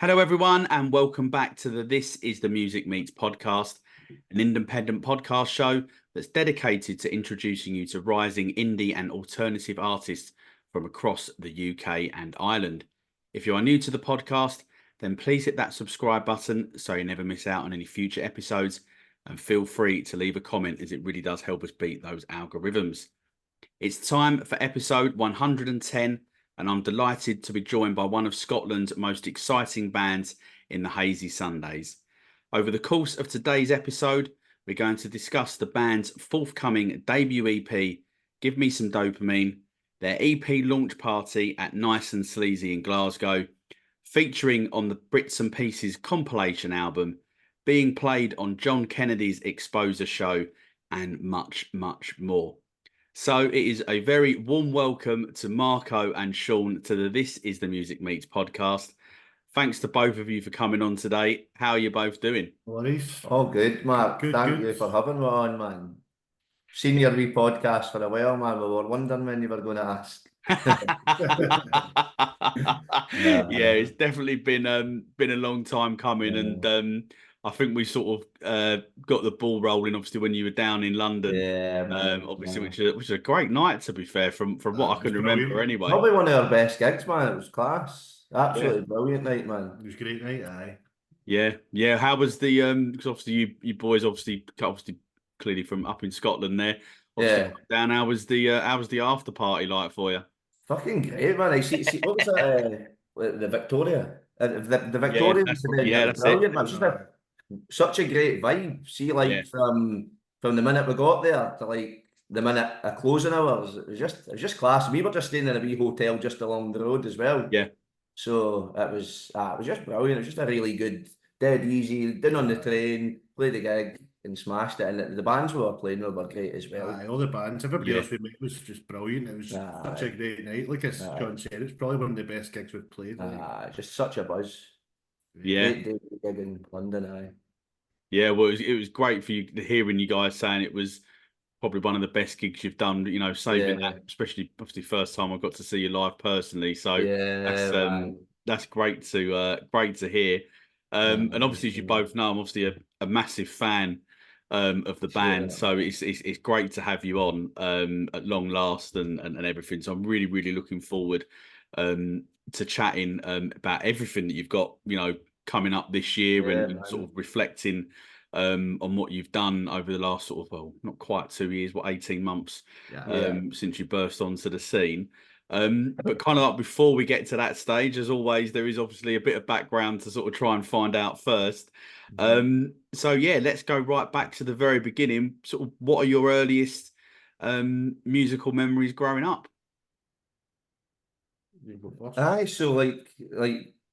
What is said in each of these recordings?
Hello, everyone, and welcome back to the This is the Music Meets Podcast, an independent podcast show that's dedicated to introducing you to rising indie and alternative artists from across the UK and Ireland. If you are new to the podcast, then please hit that subscribe button so you never miss out on any future episodes, and feel free to leave a comment as it really does help us beat those algorithms. It's time for episode 110. And I'm delighted to be joined by one of Scotland's most exciting bands in the Hazy Sundays. Over the course of today's episode, we're going to discuss the band's forthcoming debut EP, Give Me Some Dopamine, their EP launch party at Nice and Sleazy in Glasgow, featuring on the Brits and Pieces compilation album, being played on John Kennedy's Xposure show, and much, much more. So it is a very warm welcome to Marco and Sean to the This is the Music Meets podcast. Thanks to both of you for coming on today. How are you both doing? All good, Mark. Thank you for having me on, man. Seen your wee podcast for a while, man. We were wondering when you were going to ask. Yeah, it's definitely been a long time coming, and I think we sort of got the ball rolling obviously when you were down in London. Yeah, man. Obviously, which was a great night, to be fair, from what I can remember anyway. Probably one of our best gigs, man. It was class. Absolutely brilliant night, man. It was a great night, aye. Yeah. How was the because obviously you boys obviously clearly from up in Scotland there. Obviously down. How was the after party like for you? Fucking great, man. I see what was that? The Victoria. The Victoria. That's brilliant, man. Just such a great vibe. See, like from the minute we got there to like the minute of closing hours, it was just class. We were just staying in a wee hotel just along the road as well. Yeah. So it was just brilliant. It was just a really good, dead easy, down on the train, played the gig and smashed it. And the bands we were playing were great as well. Aye, all the bands, everybody else we met was just brilliant. It was such a great night. Like as John said, it's probably one of the best gigs we've played. Just such a buzz. Great day gig in London, aye. Yeah, well, it was great for you hearing you guys saying it was probably one of the best gigs you've done. You know, saving that, especially obviously first time I got to see you live personally. So that's great to hear. And obviously, as you both know, I'm obviously a massive fan of the band. So it's great to have you on at long last and everything. So I'm really, really looking forward to chatting about everything that you've got, you know, coming up this year and sort of reflecting on what you've done over the last sort of, well, not quite 2 years, 18 months since you burst onto the scene. But kind of like before we get to that stage, as always, there is obviously a bit of background to sort of try and find out first. So yeah, let's go right back to the very beginning. Sort of, what are your earliest musical memories growing up? Aye, so like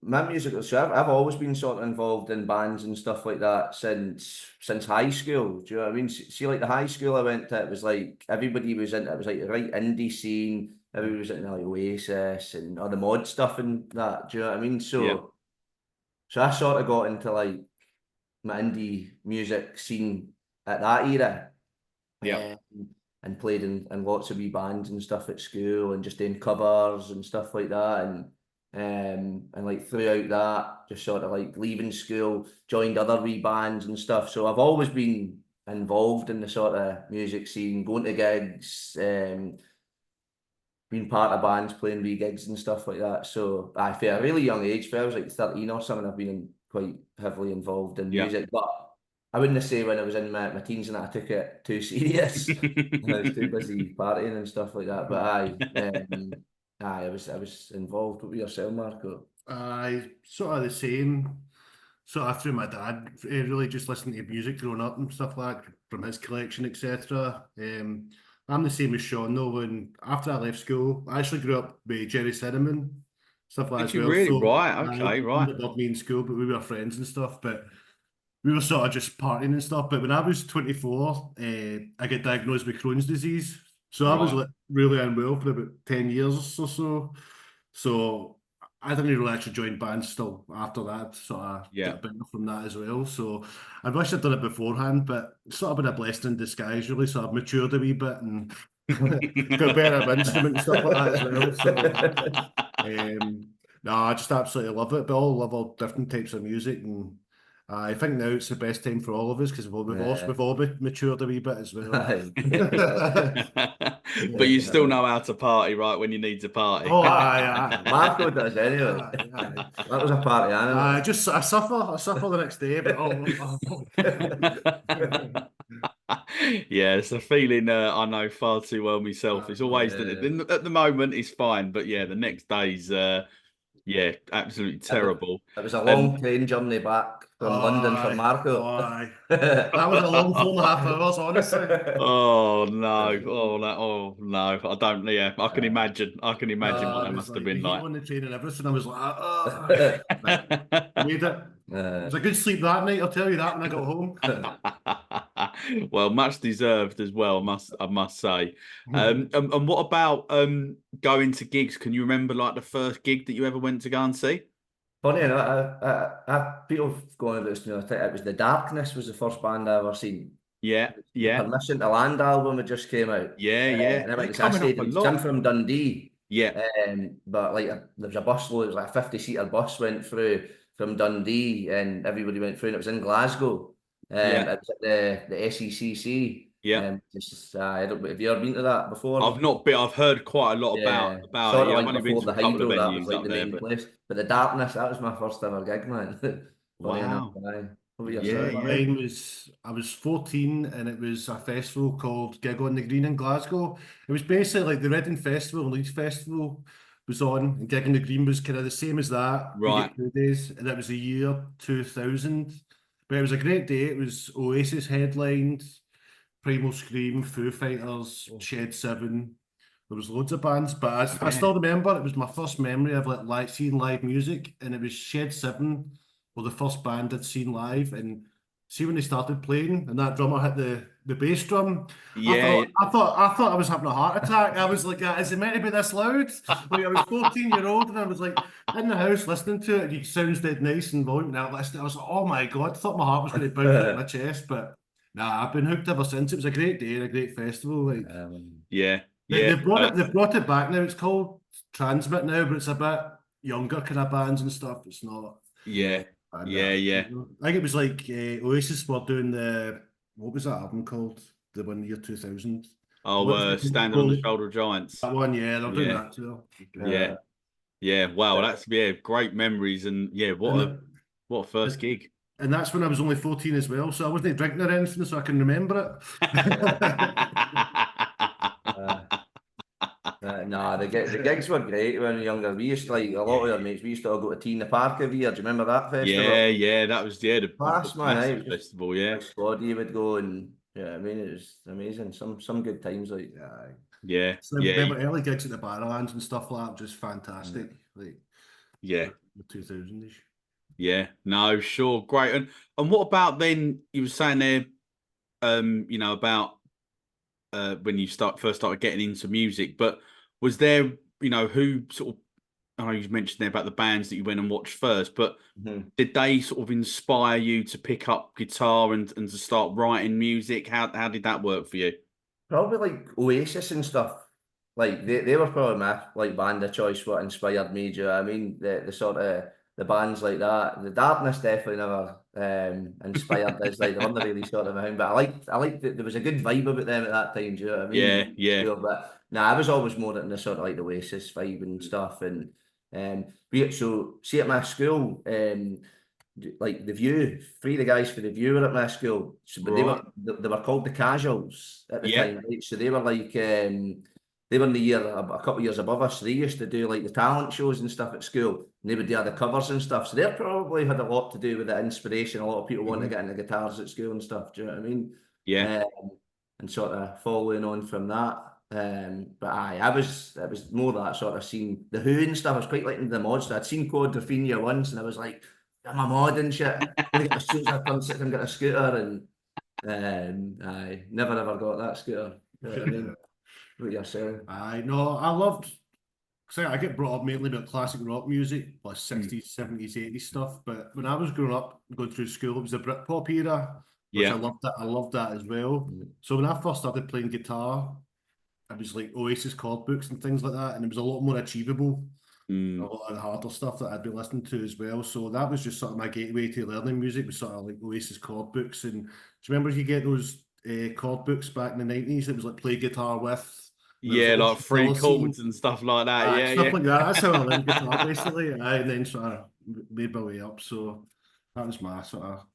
my music, so I've always been sort of involved in bands and stuff like that since high school. Do you know what I mean? See, like the high school I went to, it was like everybody was in. It was like the right indie scene. Everybody was into like Oasis and all the mod stuff and that. Do you know what I mean? So I sort of got into like my indie music scene at that era. And played in lots of wee bands and stuff at school and just doing covers and stuff like that. And like throughout that, just sort of like leaving school, joined other wee bands and stuff. So I've always been involved in the sort of music scene, going to gigs, being part of bands, playing wee gigs and stuff like that. So I feel a really young age, I was like 13 or something, I've been quite heavily involved in music. But I wouldn't say when I was in my teens and I took it too serious. I was too busy partying and stuff like that. But I was involved with yourself, Marco. Sort of the same. Sort of through my dad, really just listening to music growing up and stuff like that, from his collection, etc. I'm the same as Sean though. When after I left school, I actually grew up with Jerry Cinnamon, stuff like that. Did you really? So, right. Okay. Right. Above me in school, but we were friends and stuff. But we were sort of just partying and stuff. But when I was 24, I got diagnosed with Crohn's disease. So I was really unwell for about 10 years or so. So I didn't really actually join bands still after that. Sort of get better from that as well. So I wish I'd done it beforehand, but it's sort of been a blessing in disguise, really. So I've matured a wee bit and got better instrument and stuff like that as well. So, No, I just absolutely love it. But all love all different types of music, and I think now it's the best time for all of us because we've all matured a wee bit as well. But you still know how to party, right? When you need to party. Oh, aye. Marco does anyway. Aye. That was a party animal. I suffer the next day, but Yeah, it's a feeling I know far too well myself. It's always at the moment it's fine, but yeah, the next day's yeah, absolutely terrible. It was a long train journey back from London for Marco. Aye. That was a long 4.5 hours, honestly. Oh no! Oh no! I don't. Yeah, I can imagine. I can imagine what that must have been the heat like. on the train and everything. I was like, made it. It was a good sleep that night. I'll tell you that when I got home. Well, much deserved as well. I must say. And what about going to gigs? Can you remember like the first gig that you ever went to go and see? Funny enough, people going about this, it was The Darkness was the first band I ever seen. Yeah, The Permission to Land album had just came out. Yeah. And I went to stadium. I'm from Dundee. Yeah. But like there was a bus load, it was like a 50-seater bus went through from Dundee and everybody went through and it was in Glasgow. It was at the SECC. Yeah. Have you ever been to that before? I've not been. I've heard quite a lot about it. Sort of I've like only been before to the a couple of Hydro, that venues was like up the there, main but place. But The Darkness, that was my first ever gig, man. wow. What about Yeah, yourself? Mine was, I was 14 and it was a festival called Gig on the Green in Glasgow. It was basically like the Reading Festival and Leeds Festival was on, and Gig on the Green was kind of the same as that. Right. You get 2 days, and it was the year 2000. But it was a great day. It was Oasis headlined, Primal Scream, Foo Fighters, Shed 7. There was loads of bands, but I still remember it was my first memory of like seeing live music, and it was Shed 7 were the first band I'd seen live, and see when they started playing and that drummer hit the bass drum. Yeah. I thought I was having a heart attack. I was like, is it meant to be this loud? Like I was 14-year-old and I was like in the house listening to it. It sounds dead nice and volume. And I was like, oh my God, I thought my heart was going to bounce out of my chest, but nah, I've been hooked ever since. It was a great day and a great festival. Like Yeah. they've brought it back now. It's called Transmit now, but it's a bit younger kind of bands and stuff. It's not. Yeah. I think it was like Oasis were doing what was that album called? The one year 2000. Oh, Standing on the Shoulder of Giants. That one, yeah, they're doing that too. Yeah. Wow, that's great memories, and what a first gig. And that's when I was only 14 as well, so I wasn't drinking or anything, so I can remember it. Nah, the gigs were great when we were younger. We used to, like a lot of our mates, we used to all go to Tea in the Park every year. Do you remember that festival? Yeah, that was the massive festival. Yeah, Squaddy would go, and I mean it was amazing. Some good times, like Remember early gigs at the Barrowlands and stuff like that, just fantastic. The 2000s. Yeah, no, sure, great. And what about then? You were saying there, about when you first started getting into music, but was there, who sort of, I know you mentioned there about the bands that you went and watched first, but did they sort of inspire you to pick up guitar and to start writing music? How did that work for you? Probably like Oasis and stuff. Like they were probably my like band of choice. What inspired me? Do you know what I mean? The sort of the bands like that. The Darkness definitely never inspired us. Like they weren't really sort of around, but I liked there was a good vibe about them at that time. Do you know what I mean? Yeah. But I was always more in the sort of like the Oasis vibe and stuff. And so see at my school, like the View, three of the guys for the View were at my school. So, but they were called the Casuals at the time. Right? So they were like they were in the year a couple of years above us. So they used to do like the talent shows and stuff at school. And they would do the covers and stuff. So they probably had a lot to do with the inspiration. A lot of people want to get into guitars at school and stuff. Do you know what I mean? Yeah. And sort of following on from that. But it was more that sort of scene. The Who and stuff, I was quite liking the mods. So I'd seen Code Rafinha once and I was like, I'm a mod and shit. I'm going to get and get a scooter. And I never ever got that scooter. You know what I mean? What you're saying? I know. I loved. I get brought up mainly about classic rock music, like 60s, 70s, 80s stuff. But when I was growing up, going through school, it was the Britpop era, which I loved that. I loved that as well. So when I first started playing guitar, it was like Oasis chord books and things like that, and it was a lot more achievable. a lot of the harder stuff that I'd be listening to as well. So that was just sort of my gateway to learning music, was sort of like Oasis chord books. And do you remember you get those chord books back in the 90s? It was like play guitar with. And there was Yeah, like Ocean free Coliseum, chords and stuff like that. Yeah, stuff yeah. like that. That's how I learned guitar basically. And then sort of made my way up. So that was my sort of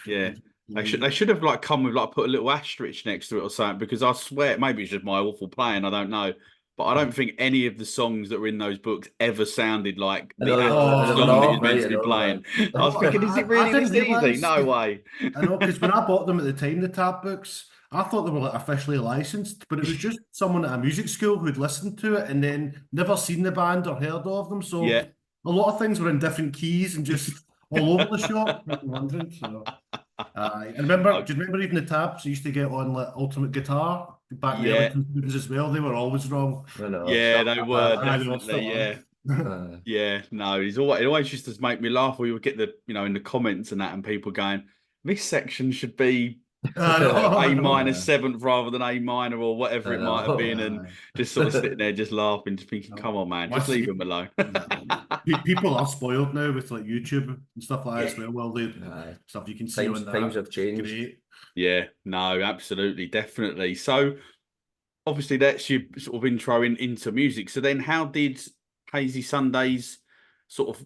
Yeah. introduction. They should have like come with like put a little asterisk next to it or something, because I swear maybe it's just my awful playing, I don't know. But I don't think any of the songs that were in those books ever sounded like I the know actual they were song that all you're meant right, to I be know, playing. man. I was thinking, is it I really didn't this easy? realise. No way. I know, because when I bought them at the time, the tab books, I thought they were like officially licensed, but it was just someone at a music school who'd listened to it and then never seen the band or heard of them. So Yeah. a lot of things were in different keys and just all over the shop. I'm wondering. So, I remember. Uh, Do you remember even the tabs I used to get on like Ultimate Guitar back in the early yeah. 2000s as well? They were always wrong. I know, Yeah, stuff they like were I know, definitely. still Yeah. are. Yeah, no, it always used to make me laugh. We would get the, in the comments and that, and people going, this section should be I know, I A minor Yeah. seventh rather than A minor or whatever I it might have been, and know. just sort of sitting there just laughing, just thinking, know. come on, man, Well, just leave him alone. People are spoiled now with like YouTube and stuff like that as Yeah. well. Well, the Aye. stuff you can see on that. Times have It's changed. great. Yeah, no, absolutely, definitely. So obviously that's your sort of intro into music. So then how did Hazy Sundays sort of,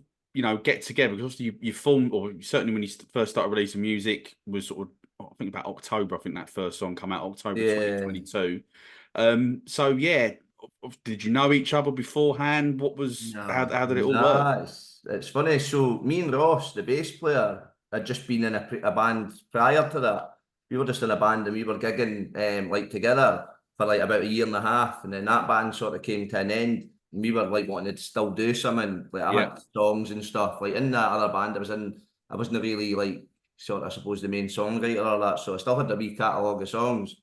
get together? Because obviously you formed, or certainly when you first started releasing music was sort of, I think about October, I think that first song came out October Yeah. 2022. So yeah, did you know each other beforehand? What was, how did it all work? Nah, it's funny. So me and Ross, the bass player, had just been in a band prior to that. We were just in a band and we were gigging like together for like about a year and a half, and then that band sort of came to an end. And we were like wanting to still do something. Like I Yeah. had songs and stuff. Like in that other band I was in, I wasn't really like sort of, I suppose, the main songwriter or that. So I still had a wee catalogue of songs.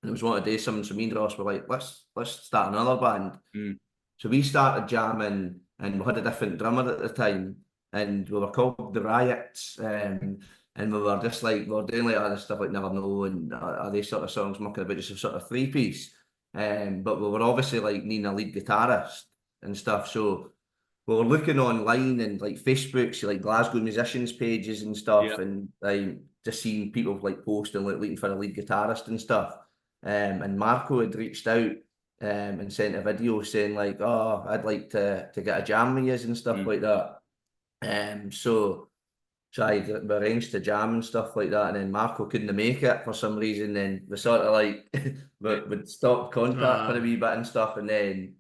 And it was wanting to do something. So me and Ross were like, let's start another band. Mm. So we started jamming, and we had a different drummer at the time, and we were called the Riots, and we were just like, we were doing like other stuff like Never Know and these sort of songs, mucking about, just a sort of three-piece. But we were obviously like needing a lead guitarist and stuff, so we were looking online and like Facebooks, like Glasgow musicians pages and stuff, Yeah. and just seeing people like posting like looking for a lead guitarist and stuff. And Marco had reached out and sent a video saying like, oh, I'd like to get a jam with you and stuff like that. So I arranged to jam and stuff like that, and then Marco couldn't make it for some reason. Then we sort of like would stop contact for a wee bit and stuff, and then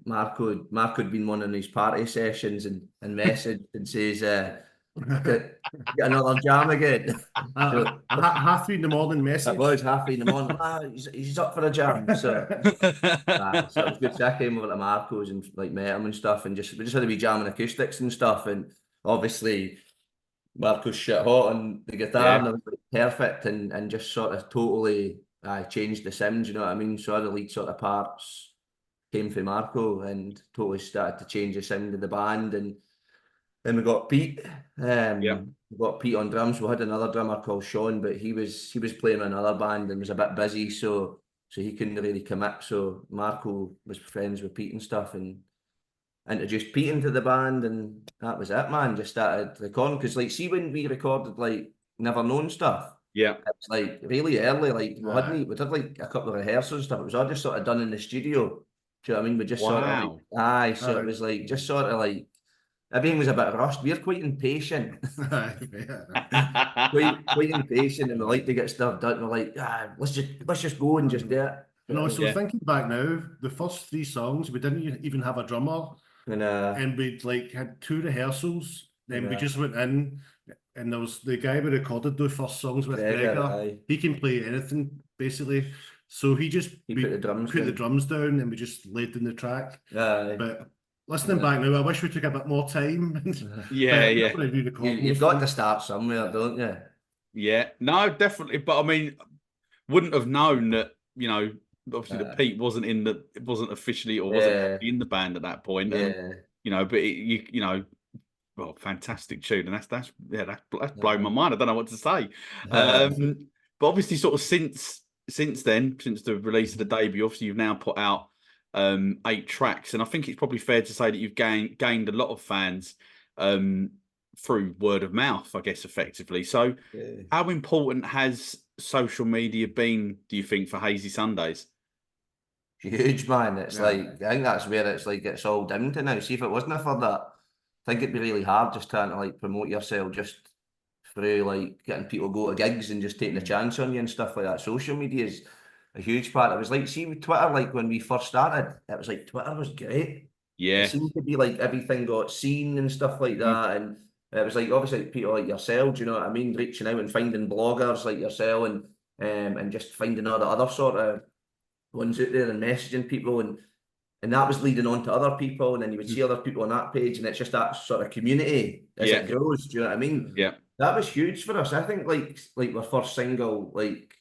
Marco had been one of these party sessions and messaged and says, get another jam again. So, Half 3 in the morning message. it was 3:30 in the morning. He's up for a jam. So so it was good. So I came over to Marco's and like met him and stuff, and we just had a wee jamming acoustics and stuff, and obviously Marco's shit hot on the guitar, and it was like perfect, and just sort of totally changed the sounds, you know what I mean? So all the lead sort of parts came from Marco and totally started to change the sound of the band. And then we got Pete. We got Pete on drums. We had another drummer called Sean, but he was playing in another band and was a bit busy, so he couldn't really commit. So Marco was friends with Pete and stuff, and introduced Pete into the band, and that was it, man. Just started recording, because like, see, when we recorded like Never Known stuff, Yeah. it's like really early. Like we did like a couple of rehearsals and stuff. It was all just sort of done in the studio. Do you know what I mean? We just sort of like, so it was like just sort of like everything was a bit rushed. We're quite impatient. quite impatient, and we like to get stuff done. We're like, let's just go and just do it. No, so thinking back now, the first 3 songs we didn't even have a drummer, and we like had 2 rehearsals. Then we just went in, and there was the guy we recorded those first songs with, Gregor. He can play anything basically, so he just put the drums down, and we just laid in the track. But listening back now, I wish we took a bit more time. You've got to start somewhere, don't you? Yeah, no, definitely. But I mean, wouldn't have known that, obviously that Pete wasn't officially or wasn't in the band at that point. And, but well, fantastic tune, and that's blown my mind. I don't know what to say. But obviously, sort of since then, since the release of the debut, obviously you've now put out 8 tracks, and I think it's probably fair to say that you've gained a lot of fans through word of mouth, I guess, effectively. So, how important has social media been, do you think, for Hazy Sundays? Huge, man. It's like, I think that's where it's all down to now. See, if it wasn't for that, I think it'd be really hard just trying to like promote yourself just through like getting people go to gigs and just taking a chance on you and stuff like that. Social media is a huge part. It was like, see, with Twitter, like when we first started, it was like Twitter was great. Yeah. It seemed to be like everything got seen and stuff like that. And it was like, obviously, people like yourself, do you know what I mean? Reaching out and finding bloggers like yourself and just finding all the other sort of ones out there and messaging people. And that was leading on to other people. And then you would see other people on that page. And it's just that sort of community as it grows. Do you know what I mean? Yeah. That was huge for us. I think like our first single, like,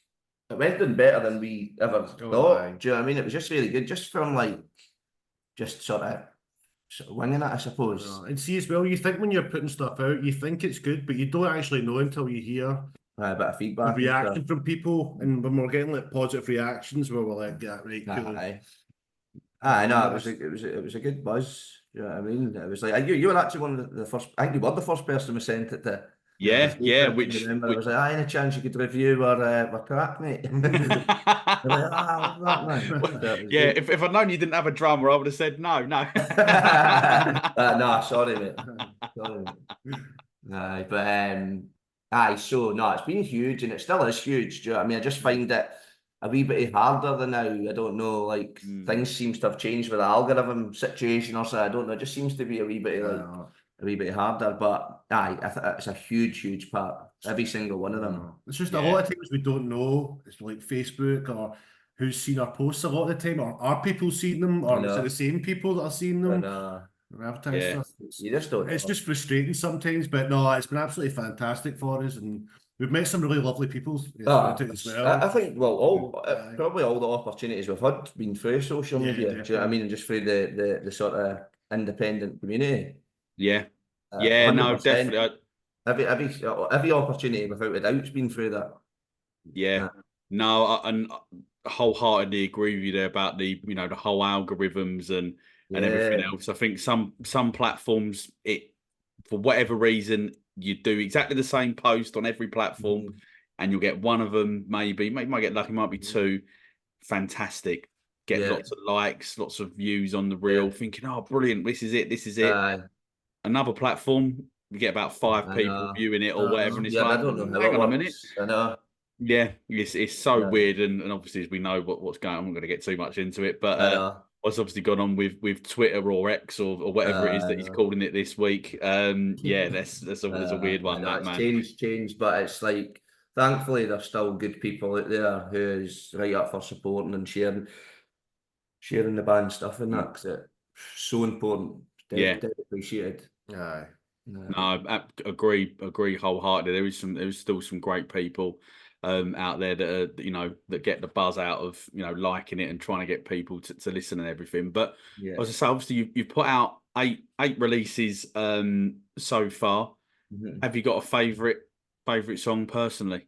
it went down better than we ever thought. Do you know what I mean? It was just really good, just from like, just sort of winging it, I suppose. And see as well, you think when you're putting stuff out, you think it's good, but you don't actually know until you hear a bit of feedback, the reaction from people. And when we're getting like positive reactions, where we're like, yeah, right, cool. I know it was a good buzz. You know what I mean? It was like you were actually one of the first. I think you were the first person who sent it to. Which I was like, any chance you could review our track, mate? Like, that, man. If I'd known you didn't have a drummer, I would have said no. No, sorry, mate. Sorry, mate. So no, it's been huge, and it still is huge. Do you know what I mean? I just find it a wee bit harder than now. I don't know, like things seems to have changed with the algorithm situation or so. I don't know. It just seems to be a wee bit a wee bit harder, but it's a huge part. Every single one of them. It's just a lot of times we don't know. It's like Facebook or who's seen our posts a lot of the time, or are people seeing them, or is it the same people that are seeing them? Stuff. You just don't. It's just frustrating sometimes, but no, it's been absolutely fantastic for us, and we've met some really lovely people as well. I think probably all the opportunities we've had been through social media. Do you know what I mean? And just through the sort of independent community. Yeah. No, definitely. Every opportunity without a doubt's been through that. Yeah. No, and wholeheartedly agree with you there about the whole algorithms and everything else. I think some platforms, for whatever reason, you do exactly the same post on every platform, and you'll get one of them, maybe might get lucky, might be two, fantastic. Get lots of likes, lots of views on the reel, thinking, oh, brilliant, this is it. Another platform, you get about 5 people viewing it or whatever, and it's like, I don't know hang on a minute. I know. Yeah, it's so weird, and obviously as we know what's going on, I'm not going to get too much into it, but what's obviously gone on with Twitter or X or whatever it is that he's calling it this week. That's a weird one. It's changed, but it's like, thankfully there's still good people out there who's right up for supporting and sharing the band stuff and that, because it's so important. Dead appreciated. No, I agree wholeheartedly. There is still some great people out there that are, that get the buzz out of liking it and trying to get people to listen and everything. But as I say, obviously you've put out eight releases so far. Have you got a favourite song personally?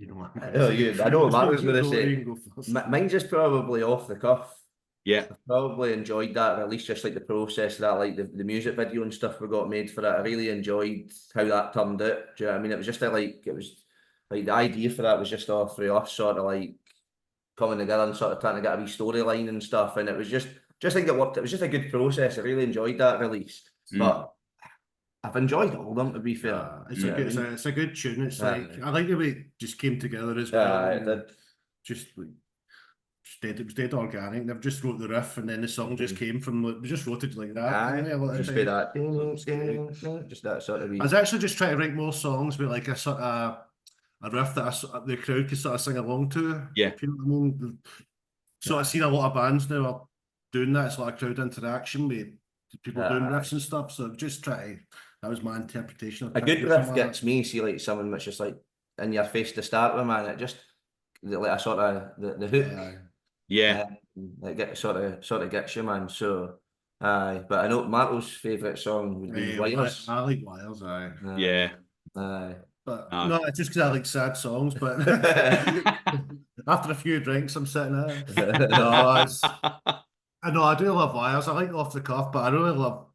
I know what Matt was going to say. Mine's just probably Off the Cuff. Yeah, I probably enjoyed that, or at least just like the process of that, like the music video and stuff we got made for it. I really enjoyed how that turned out. Do you know what I mean? It was just it was like the idea for that was just all through us sort of like coming together and sort of trying to get a wee storyline and stuff. And it was just I think it worked. It was just a good process. I really enjoyed that release. But I've enjoyed all of them, to be fair. It's a good tune. It's like, I like the way it just came together as well. It did. It was dead organic. They've just wrote the riff, and then the song just came from. We just wrote it like that. Just that sort of. I was actually just trying to write more songs with like a sort of a riff that the crowd could sort of sing along to. Yeah, if you know what I mean. So I've seen a lot of bands now are doing that. It's like crowd interaction with people doing riffs and stuff. So just try. That was my interpretation. A good riff gets me. See, like someone that's just like in your face to start with, man. It just like a sort of the hook. It sort of gets you, man. So, but I know Marco's favourite song would be Wires. I like Wires, Yeah. But no, it's just because I like sad songs. But After a few drinks, I'm sitting there. No, I know I do love wires. I like off the cuff, but I really love.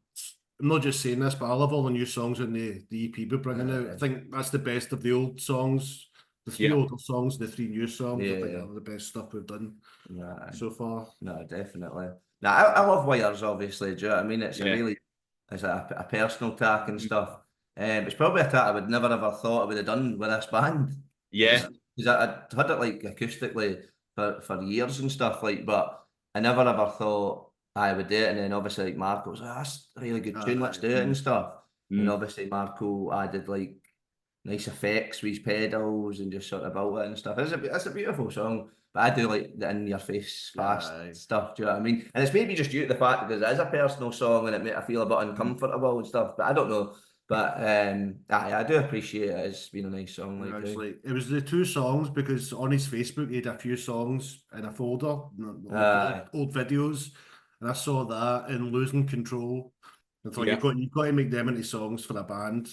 I'm not just saying this, but I love all the new songs in the EP we're bringing out. I think that's the best of the old songs, the three Yeah. older songs, the three new songs. I think Yeah. they're the best stuff we've done Nah, so far. no, definitely. Nah, I love wires, obviously. Do you know what I mean? It's a Yeah. really, it's a personal tack and Mhm. stuff. It's probably a tack I would never ever thought I would have done with this band. Yeah. Because I had it like acoustically for years and stuff like, but I never ever thought I would do it. And then obviously like Marco was like, that's a really good tune, let's do it and stuff. And Mm. obviously Marco added like nice effects with his pedals and just sort of built it and stuff. It's a beautiful song, but I do like the in your face fast stuff. Do you know what I mean? And it's maybe just due to the fact that it is a personal song and it made I feel a bit uncomfortable and stuff. But I don't know. But I do appreciate it. It's been a nice song. Like, Actually, it was the two songs because on his Facebook he had a few songs in a folder, like old videos, and I saw that and Losing Control. I thought Yeah. you've got to make them into songs for a band,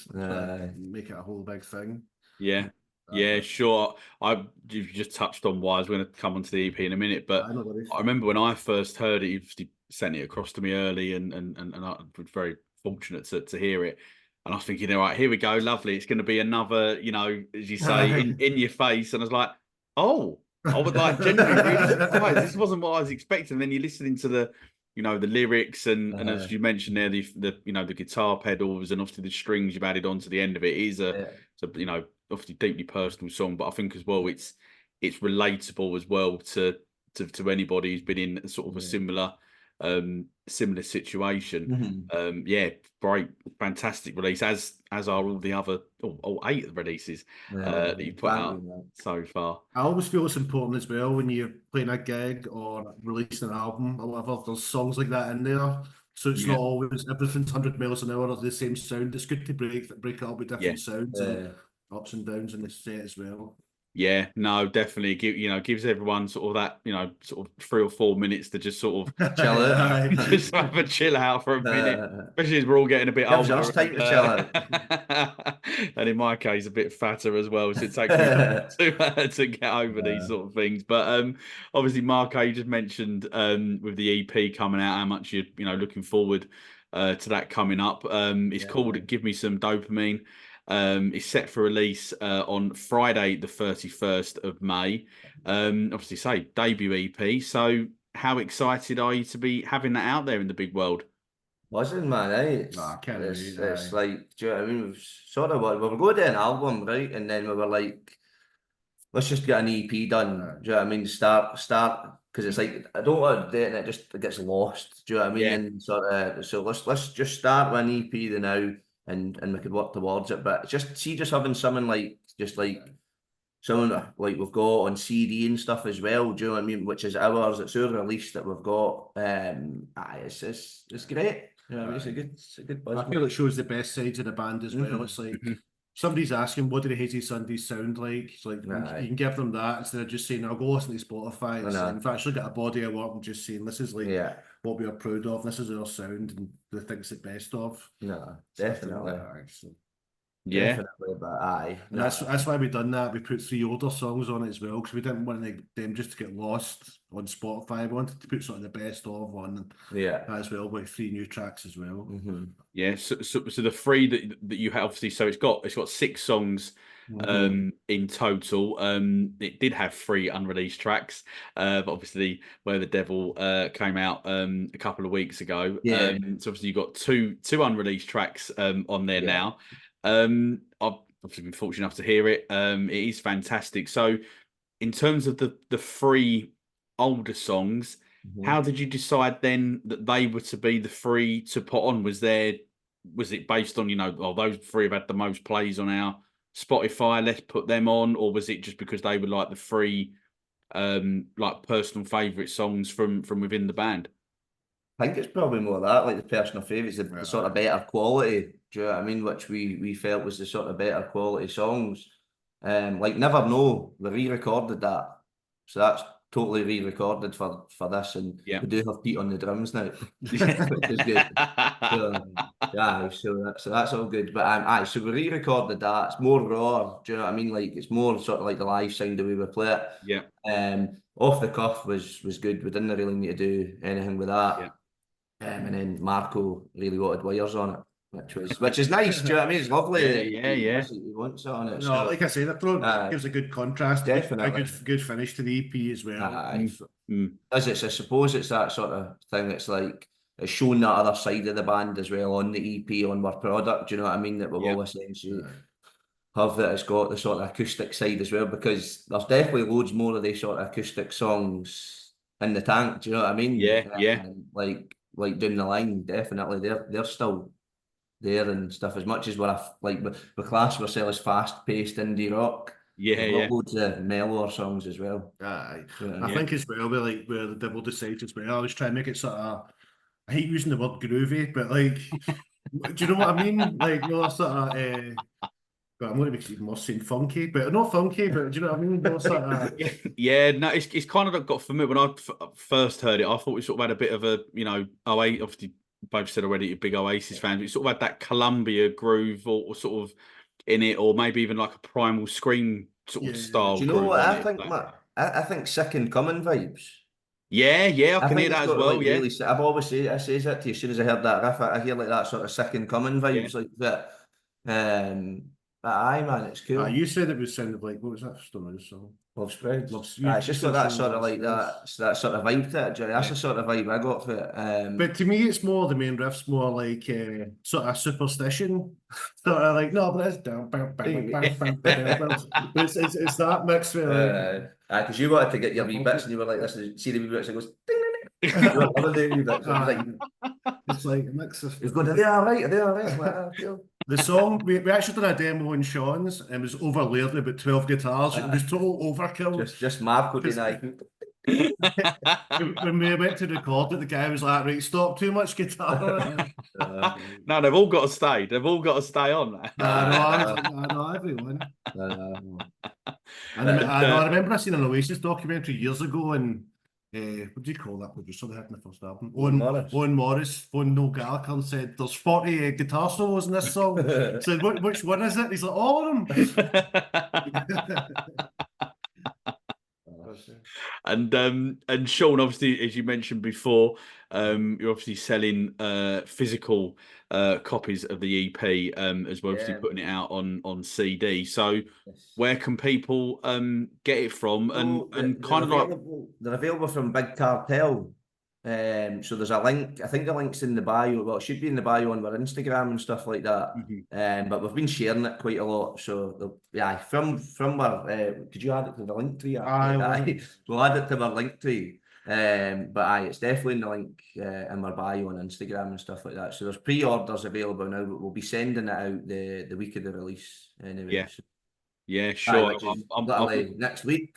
make it a whole big thing. Yeah. Yeah, sure. You've just touched on wires. We're going to come onto the EP in a minute, but I remember when I first heard it, you sent it across to me early, and I was very fortunate to hear it. And I was thinking, all right, here we go, lovely. It's going to be another, as you say, in your face. And I was like, oh, I would like genuinely really surprised. This wasn't what I was expecting. And then you're listening to the lyrics and as you mentioned there, the guitar pedals and obviously the strings you've added onto the end of it is obviously deeply personal song, but I think as well it's relatable as well to anybody who's been in sort of a similar situation. Great, fantastic release, as are all the other all 8 releases that you've put out so far. I always feel it's important as well when you're playing a gig or releasing an album or whatever, there's songs like that in there. So it's not always everything's 100 miles an hour or the same sound. It's good to break it up with different sounds and ups and downs in the set as well. Yeah, no, definitely. Gives everyone sort of that, sort of 3 or 4 minutes to just sort of chill out, just have a chill out for a minute, especially as we're all getting a bit older. Just time to chill out. And in my case, a bit fatter as well, so it takes me to get over these sort of things. But obviously, Marco, you just mentioned with the EP coming out, how much you're looking forward to that coming up. It's called "Give Me Some Dopamine." It's set for release on Friday, the 31st of May. Obviously, say debut EP. So, how excited are you to be having that out there in the big world? Buzzing, man, It's like, do you know what I mean? We've sort of we were going to do an album, right? And then we were like, let's just get an EP done. Do you know what I mean? Start, because it's like I don't want to do it and it gets lost. Do you know what I mean? Yeah. And sort of, so let's just start with an EP now. And we could work towards it, but just having someone like someone like we've got on CD and stuff as well. Do you know what I mean? Which is ours. It's our release that we've got. It's great. You know what I mean? It's a good buzz. I feel it shows the best sides of the band as well. It's like somebody's asking, what do the Hazy Sundays sound like? It's like you can give them that instead of just saying, I'll go listen to Spotify. You've actually got a body of work and just saying, this is like what we are proud of. This is our sound and the things the best of. No, definitely. Definitely, but that's why we done that. We put 3 older songs on it as well because we didn't want them just to get lost on Spotify. We wanted to put sort of the best of on as well, with 3 new tracks as well. Yeah, so the 3 that you have, obviously, so it's got 6 songs in total. It did have 3 unreleased tracks, but obviously Where the Devil came out a couple of weeks ago. So obviously you've got two unreleased tracks on there now. I've obviously been fortunate enough to hear it. It is fantastic. So in terms of the 3 older songs, how did you decide then that they were to be the 3 to put on? Was it based on, those 3 have had the most plays on our Spotify, let's put them on, or was it just because they were like the 3 like personal favourite songs from within the band? I think it's probably more that, like the personal favourites, the sort of better quality, do you know what I mean? Which we felt was the sort of better quality songs. Like Never Know, we re-recorded that. So that's totally re-recorded for this, and we do have Pete on the drums now, which is good. So that's all good. But so we re-recorded that. It's more raw, do you know what I mean? Like it's more sort of like the live sound the way we play it. Yeah. Off the cuff was good. We didn't really need to do anything with that. Yeah. And then Marco really wanted wires on it, which is nice. Do you know what I mean? It's lovely. Yeah. He wants it on it. No, So, like I said, it gives a good contrast, definitely. a good finish to the EP as well. As I suppose it's that sort of thing. It's like it's showing that other side of the band as well on the EP, on our product. Do you know what I mean? That we've all essentially have, that it's got the sort of acoustic side as well, because there's definitely loads more of these sort of acoustic songs in the tank. Do you know what I mean? Yeah. Like down the line, definitely they're still there and stuff. As much as we're we class ourselves as fast paced indie rock. We've got loads of mellower songs as well. I think as well, where the Devil Decides as well, I was trying to make it sort of, I hate using the word groovy, but like, do you know what I mean? Like, sort of, but I'm going to be more saying funky, but not funky, but do you know what I mean? More sort of... No, it's kind of got, for me, when I first heard it, I thought we sort of had a bit of a, obviously both said already you're big Oasis fans, but it sort of had that Columbia groove or sort of in it, or maybe even like a Primal Scream sort of style. Do you know what I think, Matt? I think Second Coming vibes. Yeah, I can hear that as well. Really, I've always said, I says that to you as soon as I heard that riff. I hear like that sort of Second Coming vibes, like that. But aye, man, it's cool. You said it was sounded like, what was that song? Love Spreads. It's just got that sort of like that sort of vibe to it, Johnny. That's the sort of vibe I got for it. But to me, it's more, the main riff's more like sort of superstition. Sort of like, no, but it's down. It's that mix with because you wanted to get your wee bits and you were like, listen, see the wee bits, it goes ding ding ding. You want other wee bits. It's like a mix of... It's going, are they all right? Are they all right? The song, we actually done a demo in Sean's, and it was overlaid with about 12 guitars. It was total overkill. Just Marco tonight. When we went to record it, the guy was like, right, stop, too much guitar. No, they've all got to stay. They've all got to stay on. I know, everyone. I remember I seen an Oasis documentary years ago, and what do you call that producer they had in the first album? Owen Morris phoned Noel Gallagher and said, there's 40 guitar solos in this song. Said, which one is it? He's like, all of them. And Sean, obviously, as you mentioned before, you're obviously selling physical copies of the EP as well, obviously putting it out on CD. So where can people get it from? They're available from Big Cartel. So there's a link. I think the link's in the bio. Well, it should be in the bio on our Instagram and stuff like that. But we've been sharing it quite a lot. So from our could you add it to the link tree? We'll add it to our link tree. But it's definitely in the link in our bio on Instagram and stuff like that. So there's pre-orders available now, but we'll be sending it out the week of the release anyway. Sure. Next week.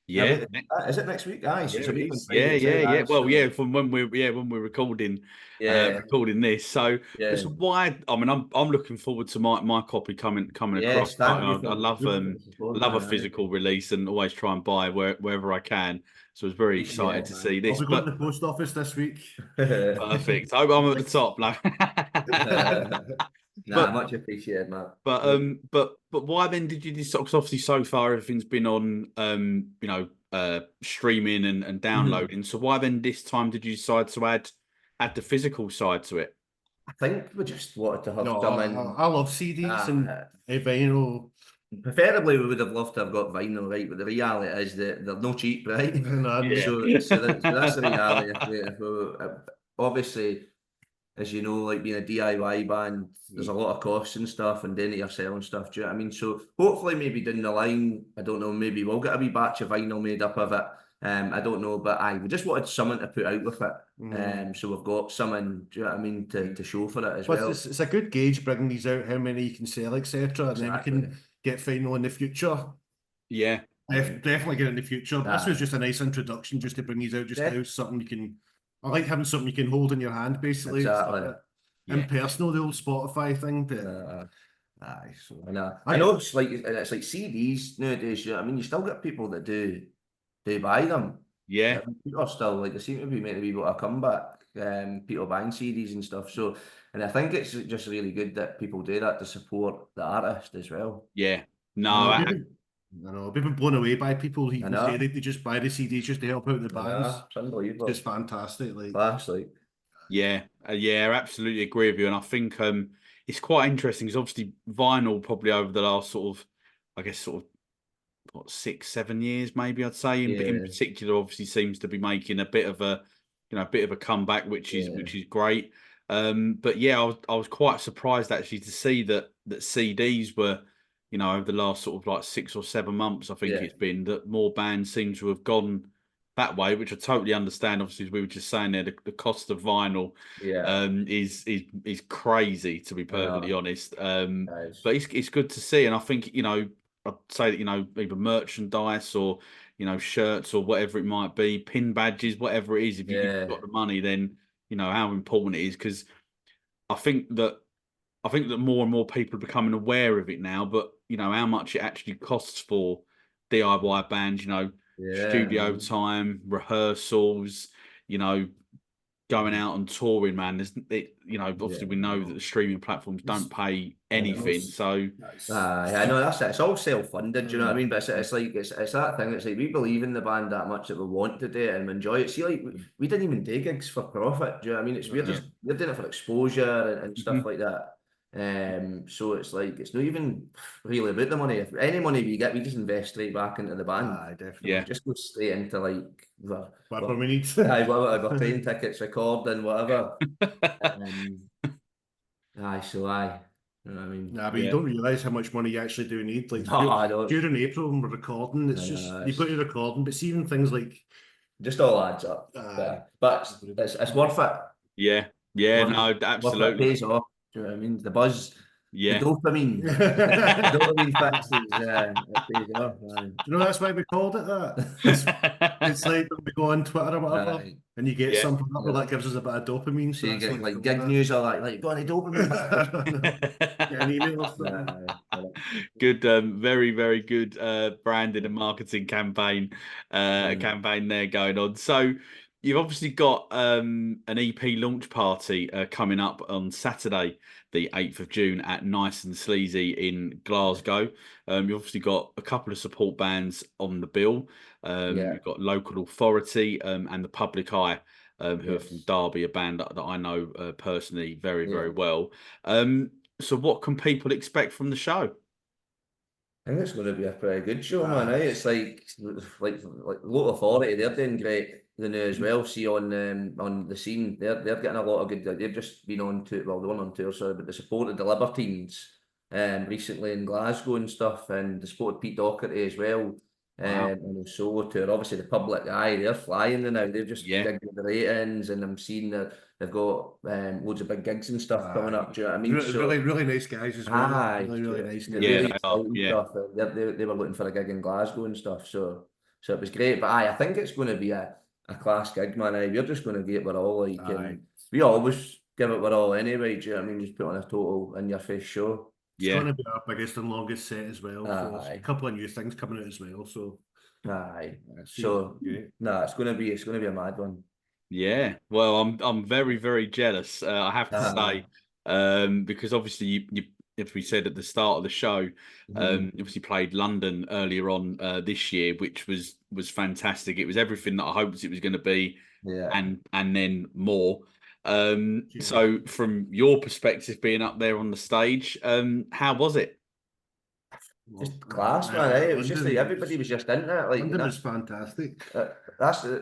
Yeah, is it next week? Well, from when we're recording this. So that's why I'm looking forward to my copy coming across. I love a physical release and always try and buy wherever I can. So I was very excited to see this. I'll be going to the post office this week. Perfect. I'm at the top now. Much appreciated, Matt. But why then did you decide? Because obviously so far everything's been on streaming and downloading. So why then this time did you decide to add the physical side to it? I think we just wanted to have something. I love CDs and vinyl. Preferably, we would have loved to have got vinyl, right? But the reality is that they're no cheap, right? So that's the reality. Obviously, as you know, like being a DIY band, there's a lot of costs and stuff, and doing it yourself and stuff. Do you know what I mean? So hopefully, maybe down the line, I don't know, maybe we'll get a wee batch of vinyl made up of it. I don't know, but we just wanted something to put out with it. So we've got something, do you know what I mean, to show for it as well. It's a good gauge bringing these out, how many you can sell, etc. And then we can get vinyl in the future. Yeah. Definitely get in the future. This was just a nice introduction just to bring these out, just to have something you can... I like having something you can hold in your hand, basically. Exactly. Impersonal, the old Spotify thing. I know it's like CDs nowadays. You know what I mean, you still get people that do buy them. Yeah. People are still like, they seem to be making a wee bit of a comeback. People buying CDs and stuff. So, and I think it's just really good that people do that to support the artist as well. Yeah. No, I know. We've been blown away by people who I even say know. they just buy the CDs just to help out the I bands. know. It's unbelievable. Just fantastic. Like, Class, like. Yeah, yeah, absolutely agree with you. And I think it's quite interesting because obviously vinyl probably over the last sort of, I guess, sort of what 6, 7 years, maybe I'd say, in Yeah. particular, obviously seems to be making a bit of a, a bit of a comeback, which is great. But yeah, I was quite surprised actually to see that CDs were, over the last sort of like 6 or 7 months, I think Yeah. it's been that more bands seem to have gone that way, which I totally understand. Obviously, as we were just saying there, the cost of vinyl Yeah. is crazy, to be I perfectly know. honest. Nice. But it's good to see, and I think I'd say that either merchandise or shirts or whatever it might be, pin badges, whatever it is. If you've Yeah. got the money, then how important it is, because I think that more and more people are becoming aware of it now. But how much it actually costs for DIY bands, Yeah. studio time, rehearsals, you know, going out and touring, man. Obviously we I know that know. the streaming platforms don't pay anything, so I know that's it. It's all self-funded, do you know what I mean? But Mm. it's like it's that thing. It's like we believe in the band that much that we want to do it and enjoy it. See, like we didn't even do gigs for profit. Do you know what I mean? It's Yeah. we're doing it for exposure and stuff Mhm. like that. So it's like it's not even really about the money. If any money we get, we just invest straight back into the band. Definitely. Yeah. Just go straight into like Whatever we need. whatever I got train tickets, recording, whatever. Um, so aye. You know what I mean? Nah, but you Yeah. don't realise how much money you actually do need. Like No, I don't. during April when we're recording, it's I just know, you've got your recording, but see even things like just all adds up. uh, But it's worth it. Yeah. Yeah. Worth it. No, Worth it. absolutely. Pays off. Do you know what I mean? The buzz, the Yeah. dopamine, the dopamine fixes. It pays off. Do you know that's why we called it that? It's like when we go on Twitter or whatever, Aye. and you get Yeah. something up that gives us a bit of dopamine. So So you that's get what we like call gig news or like go on a dopamine. Get an email or something. Good, very, very good branding and marketing campaign, campaign there going on. So you've obviously got an EP launch party coming up on Saturday, the 8th of June at Nice and Sleazy in Glasgow. You've obviously got a couple of support bands on the bill. Yeah. You've got Local Authority and the Public Eye, who are from Yes. Derby, a band that I know personally very, Yeah. very well. So what can people expect from the show? I think it's going to be a pretty good show, man. Aye. It's like local authority. They're doing great. The new as well. See on the scene, they're getting a lot of good. They've just been on tour. Well, they weren't on tour, sorry, but they supported the Libertines recently in Glasgow and stuff, and they supported Pete Doherty as well. Wow. On a solo tour. Obviously, the Public Eye, they're flying now. They've just Yeah. gigged the ratings, and I'm seeing that they've got loads of big gigs and stuff coming up. Do you know what I mean? Really, really nice guys as well. Aye, Really, really nice guys. Yeah, really they are. exciting Yeah. stuff. They were looking for a gig in Glasgow and stuff, so it was great. But I think it's going to be a class gig, man. We're just going to give it all, like, and we always give it all anyway. Do you know what I mean? Just put on a total in your face show. It's Yeah. going to be our biggest and longest set as well. So there's a couple of new things coming out as well. So Aye. so it's going to be a mad one. Yeah. Well, I'm very, very jealous. I have to say, because obviously you as we said at the start of the show, obviously played London earlier on this year, which was fantastic. It was everything that I hoped it was going to be, and then more. So from your perspective, being up there on the stage, how was it? Just class, man. It was just like everybody was just into it. Like London was fantastic.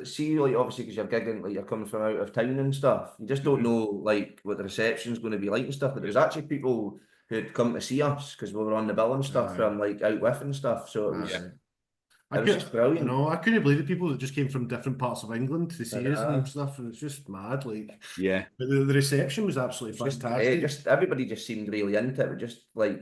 See, like obviously because you're gigging, like you're coming from out of town and stuff. You just don't know like what the reception's going to be like and stuff. But there was actually people who'd come to see us because we were on the bill and stuff from like out with and stuff. So it was just brilliant. I couldn't believe the people that just came from different parts of England to see us and stuff, and it's just mad. Like, but the reception was absolutely fantastic. Everybody just seemed really into it. We just like,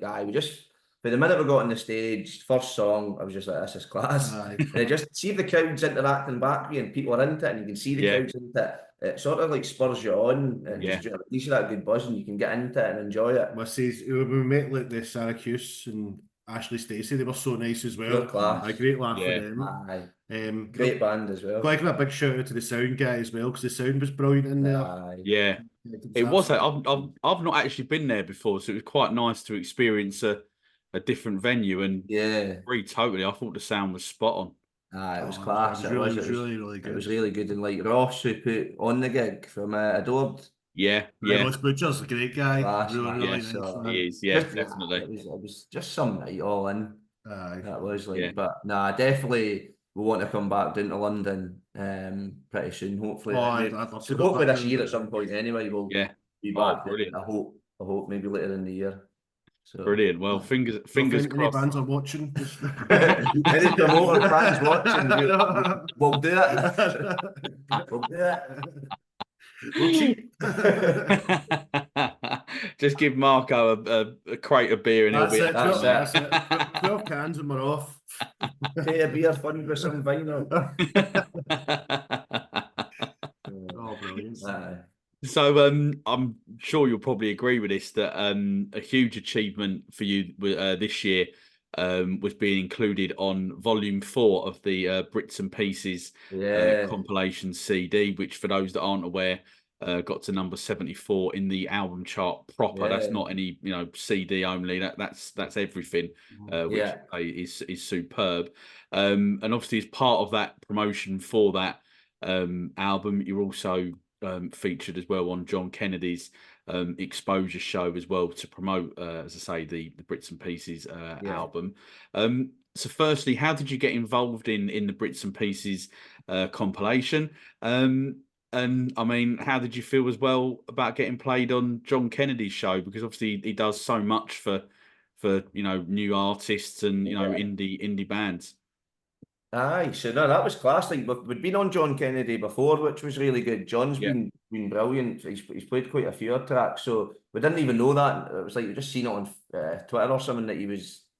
by the minute we got on the stage, first song, I was just like, this is class. And just see the crowds interacting back with you and people are into it and you can see the crowds into it. It sort of like spurs you on and just you see that good buzz and you can get into it and enjoy it. We met like the Syracuse and Ashley Stacey, they were so nice as well. A great laugh for them. Great band as well. Got to give a big shout out to the sound guy as well because the sound was brilliant in there. Yeah, it was. I've not actually been there before, so it was quite nice to experience a a different venue, and Yeah. totally. I thought the sound was spot on. It was Oh, class. it was really, really It good. was really good. And like Ross, who put on the gig from Adored. Yeah, Ross Butcher's a great guy. Class, Really, man. really Yes, nice So, he man. is. Yeah, just, definitely. it was just some night all in. Aye. That was like, Yeah. but nah, definitely we want to come back down to London pretty soon. Hopefully, Oh, I'd love to so come hopefully back this down year at there. some point. Anyway, we'll Yeah. be Oh, back. brilliant. I hope maybe later in the year. So Brilliant. Well, fingers Any crossed. bands are watching. Just... any promoter fans watching, we'll do it. We'll do it. We're cheap. Just give Marco a crate of beer and he'll That's be it. happy, 12, mate. that's it. 12 cans and we're off. Pay a beer fund with some vinyl. Oh, brilliant. So I'm sure you'll probably agree with this that a huge achievement for you this year was being included on volume 4 of the Brits and Pieces compilation CD, which for those that aren't aware got to number 74 in the album chart proper. That's not any CD only. That's everything, which is superb. And obviously as part of that promotion for that album, you're also featured as well on John Kennedy's Xposure show as well to promote, as I say, the Brits and Pieces album. So firstly, how did you get involved in the Brits and Pieces compilation? And I mean, how did you feel as well about getting played on John Kennedy's show? Because obviously he does so much for new artists and indie bands. Aye, so no, that was class. Like we'd been on John Kennedy before, which was really good. John's been brilliant. He's played quite a few tracks, so we didn't even know that. It was like we just seen it on Twitter or something that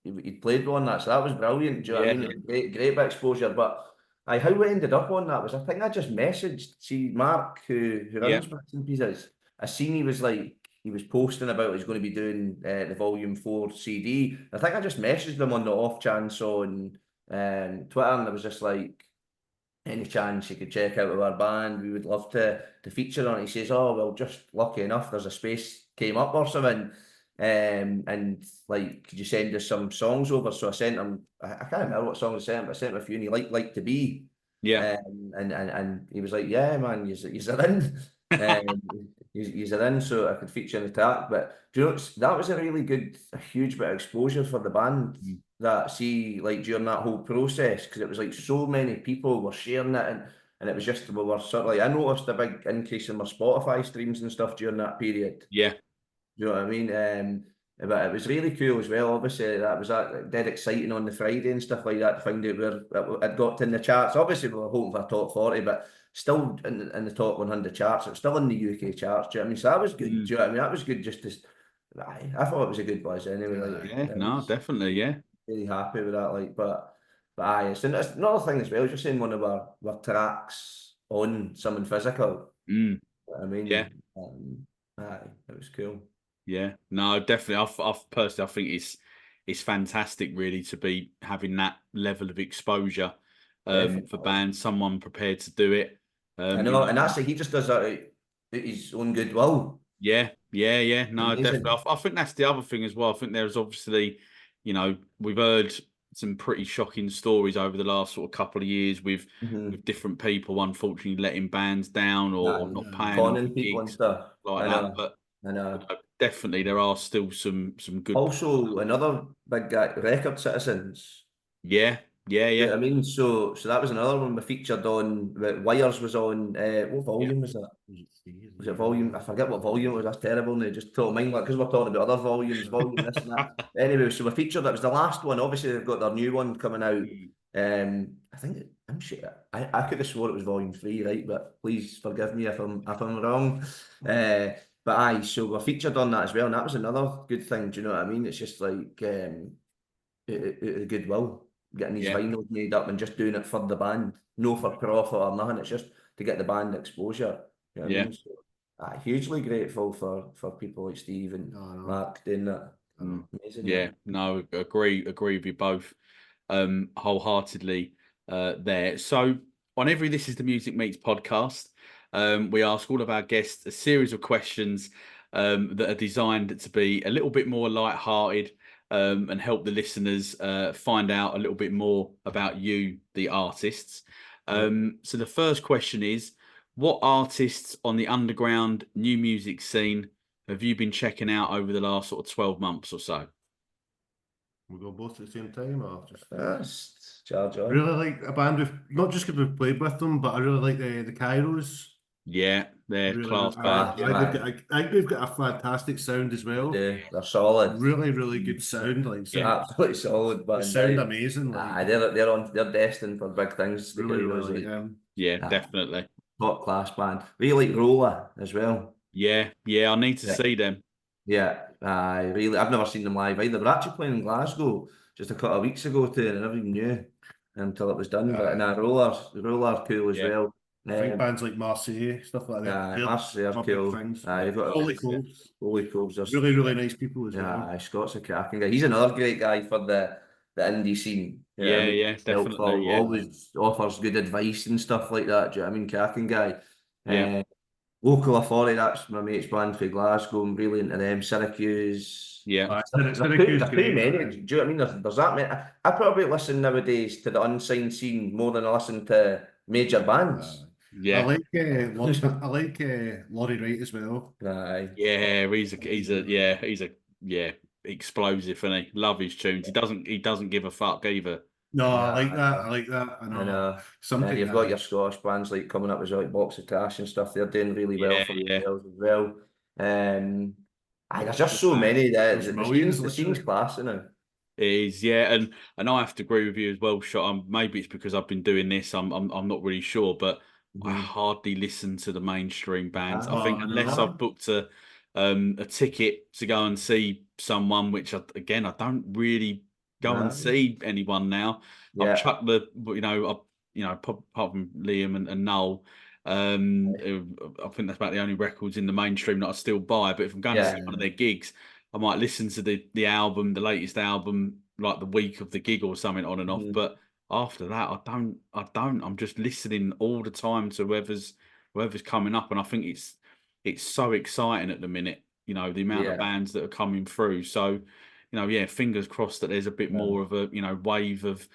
he'd played on that. So that was brilliant. Do you know what I mean? Great bit exposure. But how we ended up on that was I think I just messaged Mark who runs Brits and Pieces. I seen he was posting about he's going to be doing the Volume 4 CD. I think I just messaged him on the off chance on Twitter, and I was just like, any chance you could check out our band, we would love to feature on it. He says, oh well, just lucky enough there's a space came up or something, and like, could you send us some songs over? So I sent him, I can't remember what song I sent him, but I sent him a few, and he like to be, and he was like, yeah man, you're in. You're in, so I could feature in the track. But do you know, that was a huge bit of exposure for the band. That during that whole process, because it was like so many people were sharing it, and it was just, we were sort of like, I noticed a big increase in my Spotify streams and stuff during that period. Yeah. You know what I mean? But it was really cool as well. Obviously, that was dead exciting on the Friday and stuff like that to find out where it got in the charts. Obviously, we were hoping for a top 40, but still in the top 100 charts. It was still in the UK charts. Do you know what I mean? So that was good. Do you know what I mean? That was good. Just to, I thought it was a good buzz anyway. Definitely, yeah. Really happy with that. But it's another thing as well. Just saying one of our tracks on Something Physical. You know what I mean, it was cool. Yeah, no, definitely. I've personally, I think it's fantastic, really, to be having that level of exposure for bands. Someone prepared to do it. I know, and that's he just does that out his own goodwill. Yeah. No, Amazing. definitely. I think that's the other thing as well. I think there's obviously, we've heard some pretty shocking stories over the last sort of couple of years with different people unfortunately letting bands down or not paying conning people and stuff like that. But I know. Definitely there are still some good. Also, another big guy, Record Citizens. Yeah. You know what I mean, so that was another one we featured on. Wires was on. What volume was that? Was it volume? I forget what volume it was. That's terrible. And just total mind, because we're talking about other volumes, volume this and that. Anyway, so we featured. That was the last one. Obviously, they've got their new one coming out. I think I'm sure I could have swore it was volume 3, right? But please forgive me if I'm wrong. But so we're featured on that as well, and that was another good thing. Do you know what I mean? It's just like goodwill. Getting these vinyls made up and just doing it for the band, no for profit or nothing. It's just to get the band exposure. You know what I mean? So, hugely grateful for people like Steve and Mark doing that. Amazing. Yeah, no, agree with you both wholeheartedly there. So on every This Is the Music Meets podcast, we ask all of our guests a series of questions that are designed to be a little bit more light-hearted, and help the listeners find out a little bit more about you, the artists. So the first question is, what artists on the underground new music scene have you been checking out over the last sort of 12 months or so? We'll go both at the same time, or just charge on. really like a band with, not just because we've played with them, but I really like the Kairos. Yeah, they're Really, class I band. think they've got a fantastic sound as well. They're solid. Really, really good sound. Like, Absolutely solid band. they sound amazing. Like, they're destined for big things. really, really like them. Yeah, definitely. Top class band. Really like Roller as well. Yeah, I need to see them. Yeah, I've never seen them live either. They're actually playing in Glasgow just a couple of weeks ago too, and I never even knew until it was done. But Roller cool as well. I think bands like Marseille, stuff like that. Marseille are cool. They've got Holy Coves. Really, really nice people as well. Scott's a cracking guy. He's another great guy for the indie scene. Yeah, definitely. Yeah. Always offers good advice and stuff like that. Do you know what I mean? Cracking guy. Yeah. Local authority, that's my mate's band for Glasgow. I'm really into them. Syracuse. Yeah. Syracuse, pretty many. Do you know what I mean? There's that many. I probably listen nowadays to the unsigned scene more than I listen to major bands. Yeah. I like Laurie Wright as well. Yeah, he's a explosive, isn't he? Love his tunes. He doesn't give a fuck either. No, I like that. I know. And you've got your Scottish bands like coming up as well, like Box of Trash and stuff. They're doing really well for themselves as well. There's just so many. The scene's class, isn't it? It is, yeah, and I have to agree with you as well, Shot. Maybe it's because I've been doing this. I'm not really sure, but I hardly listen to the mainstream bands. I think unless I've booked a ticket to go and see someone, which I don't really go and see anyone now. I've chucked apart from Liam and Noel. I think that's about the only records in the mainstream that I still buy. But if I'm going to see one of their gigs, I might listen to the album, the latest album, like the week of the gig or something on and off. But after that, I don't. I'm just listening all the time to whoever's coming up, and I think it's so exciting at the minute. You know, the amount of bands that are coming through. So, fingers crossed that there's a bit more of a wave of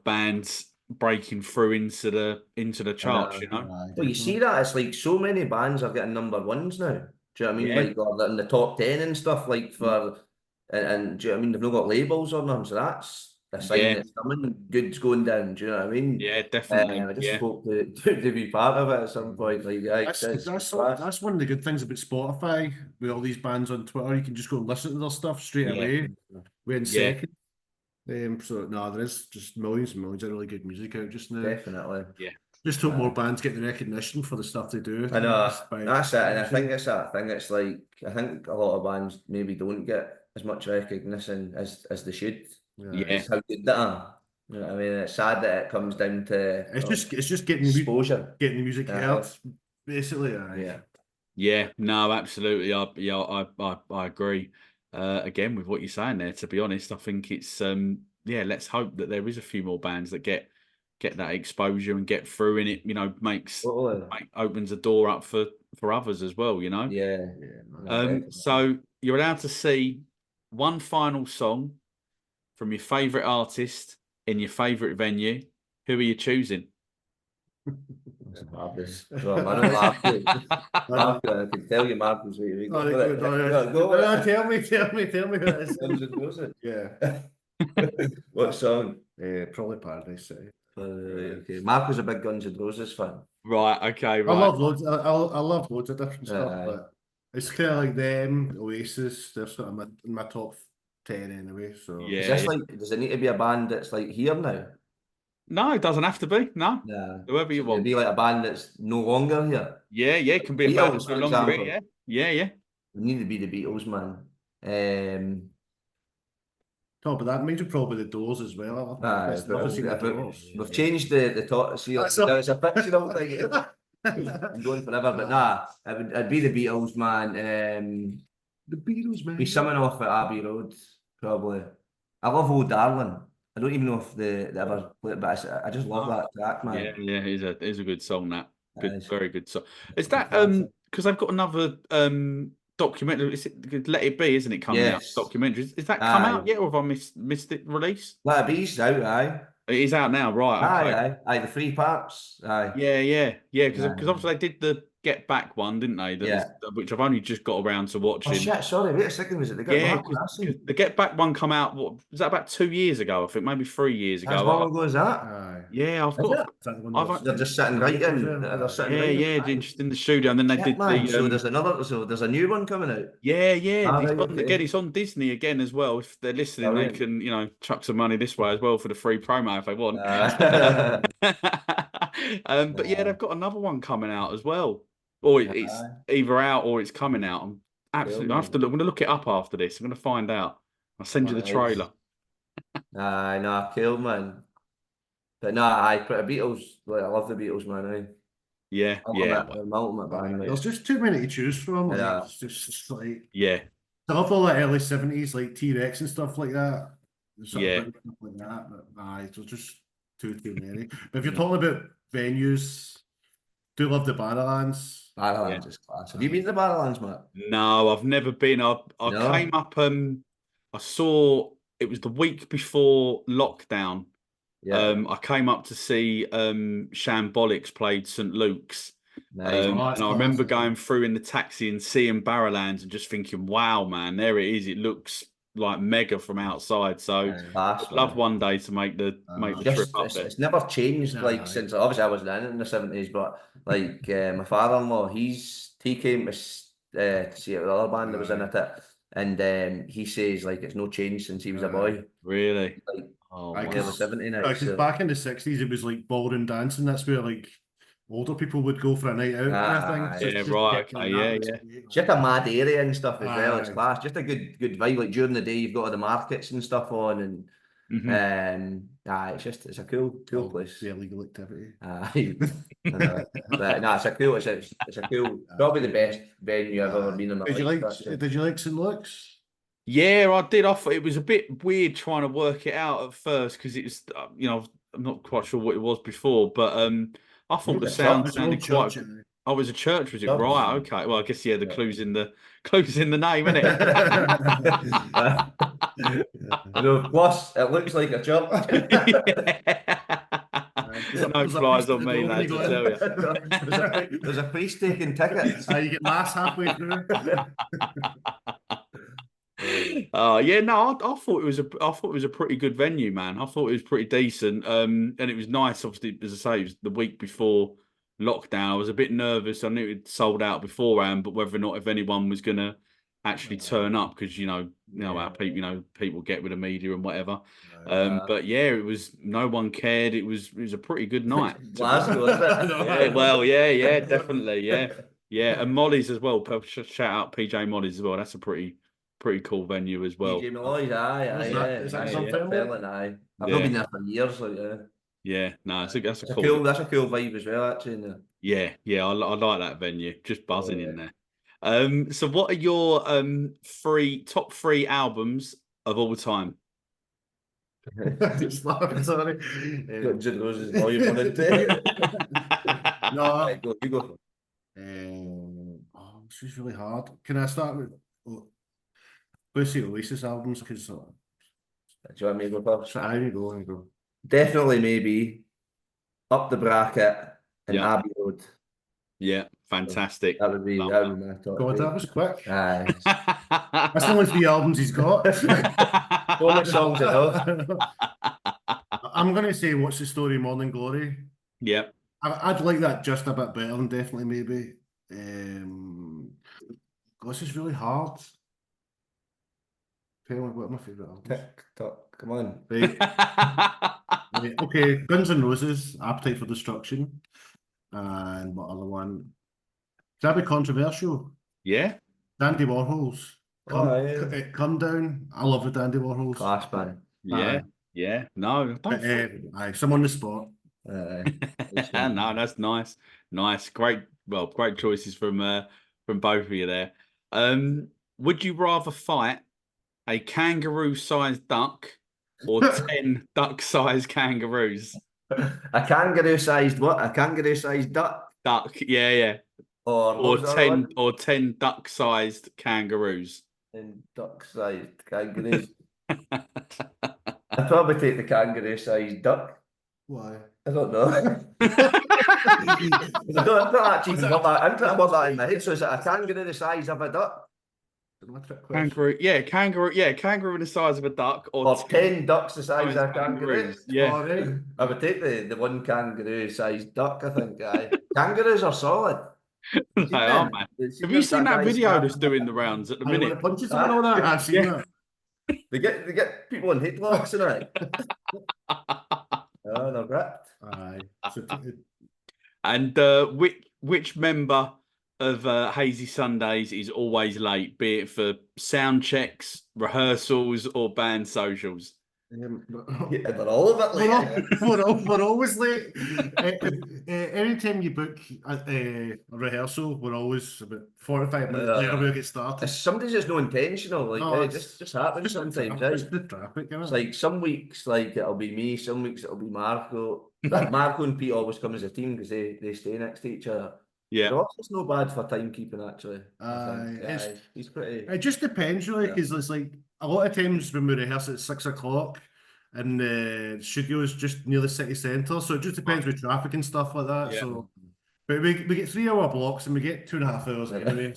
bands breaking through into the charts. Well, you see that it's like so many bands are getting number ones now. Do you know what I mean? Like they're in the top 10 and stuff. Like and do you know what I mean? They've not got labels on them, so that's a sign that something good's going down. Do you know what I mean? Yeah, definitely. I just hope to be part of it at some point. Like, that's one of the good things about Spotify with all these bands on Twitter. You can just go and listen to their stuff straight away. We're in second. So no, there is just millions and millions of really good music out just now. Definitely. Yeah. Just hope more bands get the recognition for the stuff they do. I know. That's it. And I think it's that thing. It's like, I think a lot of bands maybe don't get as much recognition as they should. It's how good they are. You know what I mean? It's sad that it comes down to it's just getting exposure, getting the music heard, basically. Yeah, no, absolutely. I agree. Again, with what you're saying there, to be honest, I think it's let's hope that there is a few more bands that get that exposure and get through, and it opens a door up for others as well, So you're allowed to see one final song from your favourite artist in your favourite venue. Who are you choosing? Marcus. I can tell you, Marcus. Tell me who it is. Yeah. What song? Probably Paradise City. Okay. Mark was a big Guns N' Roses fan. Right. Okay. Right. I love loads. I love loads of different stuff, but it's kind of like them, Oasis. They're sort of in my top 10 anyway. So is this like? Does it need to be a band that's like here now? No, it doesn't have to be. No. Whoever you want. It'd be like a band that's no longer here. Yeah. It can be a band that's no longer here. Yeah. It need to be the Beatles, man. But that means probably the Doors as well. We've changed the top. See, it's a fictional thing. I'm going forever, but it'd be the Beatles, man. The Beatles, man. Be someone off at Abbey Road, probably. I love Old Darling. I don't even know if they ever play it, but I just love that track, man. Yeah, it's a good song. That good, very good song. Is that because I've got another documentary. Is it Let It Be? Isn't it coming out? Yes. Documentary. Is that come Aye. out yet, or have I missed it release? Let It Be's out, aye. It is out now, right? Okay. Aye, the 3 parts, aye. Yeah. Because Aye. obviously they did the Get Back one, didn't they? Which I've only just got around to Oh watching. shit, sorry, wait a second, was it the Get Yeah, Back one? That's because the Get Back one come out. What was that, about 2 years ago? I think maybe 3 years as ago. long ago as that? Aye. Yeah, I've Is got. it? Is that the one I've that's- They're just sitting right in. They're sitting right in. yeah, just in the studio, and then they Shit, did man. the. So there's a new one coming out. Yeah. Ah, It's right, on, okay. again, it's on Disney again as well. If they're listening, Brilliant. they can, chuck some money this way as well for the free promo if they want. But yeah, they've got another one coming out as well. Or it's either out or it's coming out. I'm absolutely. I have to look. I'm going to look it up after this. I'm going to find out. I'll send you the trailer. Aye, nah, cool, man. But nah, I put the Beatles. Like, I love the Beatles, man. Yeah. Ultimate band. Like. There's just too many to choose from. Like, Yeah. it's just like Yeah. I love all the early 70s, like T-Rex and stuff like that. Yeah. Stuff like that. But aye, there's just too many. But if you're talking about venues, do love the Barrowlands. Barrowlands is class. Have you been to the Barrowlands, Matt? No, I've never been. I No? came up. I saw it was the week before lockdown. Yeah. I came up to see Shambolics played St Luke's. Nice. And I remember going through in the taxi and seeing Barrowlands and just thinking, wow, man, there it is. It looks like mega from outside. So I'd love one day to make the trip up there. It's never changed since obviously I wasn't in the 70s, but like my father-in-law, he came to see it with the other band that was in it, and he says like it's no change since he was a boy. Really? Like, oh, wow. 70 now. Because back in the 60s, it was like ballroom dancing. That's where like older people would go for a night out. I think. Yeah, right. Okay. Yeah. It's just a mad area and stuff as well. It's class. Just a good vibe. Like during the day, you've got all the markets and stuff on, and it's a cool place. Yeah, illegal activity. But no, it's a cool. Probably the best venue I've ever been in. Did you like St. Luke's? Yeah, I did. I thought it was a bit weird trying to work it out at first because it's, I'm not quite sure what it was before, but I thought the sound sounded quite. Oh, it was a church, was it? Right. Okay. Well, I guess the clues in the name, isn't it? Plus, it looks like a church. No flies on me, lads, I tell you. There's a priest taking tickets. You get mass halfway through. Yeah, no, I thought it was a pretty good venue, man. I thought it was pretty decent. And it was nice. Obviously, as I say, it was the week before lockdown. I was a bit nervous. I knew it sold out beforehand, but whether or not if anyone was gonna actually turn up, because how people get with the media and whatever. But yeah, it was, no one cared. It was a pretty good night. Glasgow, isn't it? Yeah, definitely, yeah, and Molly's as well. Shout out PJ Molly's as well. That's a pretty cool venue as well. PJ Molly's, Is that something? I've not been there for years. Yeah, no, that's a cool. That's a cool vibe as well, actually. Yeah, I like that venue. Just buzzing in there. So what are your top three albums of all time? Sorry. No, you go. This is really hard. Can I start with? Let's see Oasis albums, because. Do you want me to go first? I go. Definitely, maybe Up the Bracket and Abbey Road. Yeah, fantastic. That would be my top. God, that was quick. Aye. That's the only 3 albums he's got. How much songs it have? I'm going to say What's the Story, Morning Glory. Yep. I'd like that just a bit better than definitely maybe. This is really hard. What are my favourite albums? TikTok, come on. Right. Okay, Guns N' Roses, Appetite for Destruction. And what other one? That'd be controversial. Yeah. Dandy Warhols. Come Down. I love the Dandy Warhols. Class, man. Yeah. No, some on the spot. No, that's nice. Great choices from both of you there. Would you rather fight a kangaroo-sized duck or 10 duck-sized kangaroos? A kangaroo-sized what? A kangaroo-sized duck? Duck, yeah. Or what was the other one? or 10 duck-sized kangaroos. And duck-sized kangaroos. I'd probably take the kangaroo-sized duck. Why? I don't know. I don't actually got that. I haven't got that in my head. So is it a kangaroo the size of a duck? Kangaroo in the size of a duck, Or 10 ducks the size of a kangaroo. kangaroos. Yeah. All right. I would take the one kangaroo-sized duck, I think. Kangaroos are solid. They are, man. Have you seen that video that's doing the rounds at the I want to minute? punch someone all that. I've seen that. They get people in headlocks and oh, they're gripped. Aye. And which member of Hazy Sundays is always late, be it for sound checks, rehearsals, or band socials? Yeah, they're all of it late. We're always late. Anytime you book a rehearsal, we're always about 45 minutes later we'll get started. Sometimes it's no intentional, it just happens sometimes. It's the traffic, it's like some weeks it'll be me, some weeks it'll be Marco. Marco and Pete always come as a team because they stay next to each other. Yeah, Ross no bad for timekeeping actually. He's pretty. It just depends really, because it's like a lot of times when we rehearse at 6 o'clock and the studio is just near the city centre, so it just depends with traffic and stuff like that. Yeah. So, but we get 3 hour blocks and we get 2.5 hours anyway.